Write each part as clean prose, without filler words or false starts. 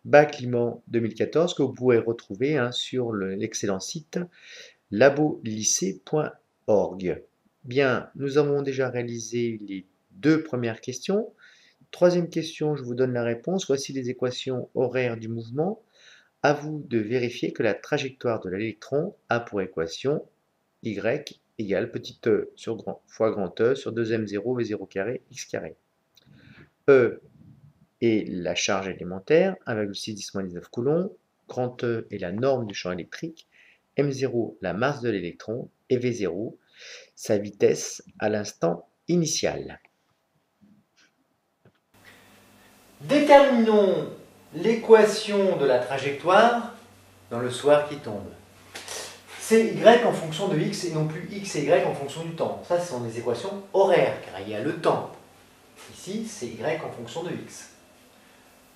Bas-Climant 2014 que vous pourrez retrouver sur l'excellent site labolycée.org. Bien, nous avons déjà réalisé les deux premières questions. Troisième question, je vous donne la réponse. Voici les équations horaires du mouvement. À vous de vérifier que la trajectoire de l'électron a pour équation y égale petit e fois grand E sur 2m0 v0 carré x carré. E est la charge élémentaire, 1,6 10-19 coulombs. Grand E est la norme du champ électrique. M0, la masse de l'électron. Et V0, sa vitesse à l'instant initial. Déterminons l'équation de la trajectoire dans le soir qui tombe. C'est y en fonction de x et non plus x et y en fonction du temps. Ça, ce sont des équations horaires, car il y a le temps. Ici, c'est y en fonction de x.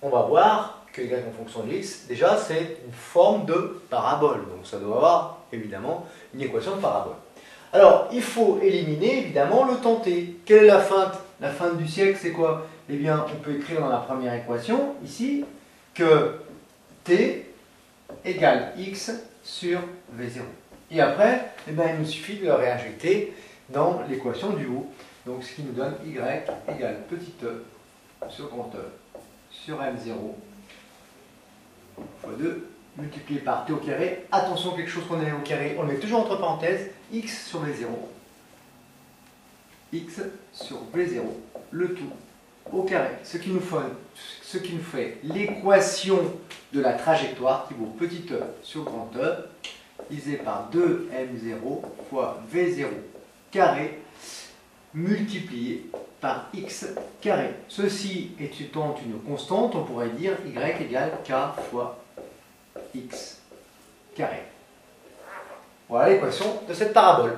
On va voir que y en fonction de x, déjà, c'est une forme de parabole. Donc ça doit avoir, évidemment, une équation de parabole. Alors, il faut éliminer, évidemment, le temps t. Quelle est la feinte? La feinte du siècle, c'est quoi? Eh bien, on peut écrire dans la première équation, ici, que t égale x sur v0. Et après, eh bien, il nous suffit de le réinjecter dans l'équation du haut. Donc, ce qui nous donne y égale petit e sur grand E sur m0 fois 2 multiplié par t au carré. Attention, quelque chose qu'on a au carré, on le met toujours entre parenthèses, x sur v0. X sur v0, le tout au carré. Ce qui nous fait l'équation de la trajectoire qui vaut petit e sur grand E, divisé par 2m0 fois v0 carré, multiplié par x carré. Ceci étant une constante, on pourrait dire y égale k fois x carré. Voilà l'équation de cette parabole.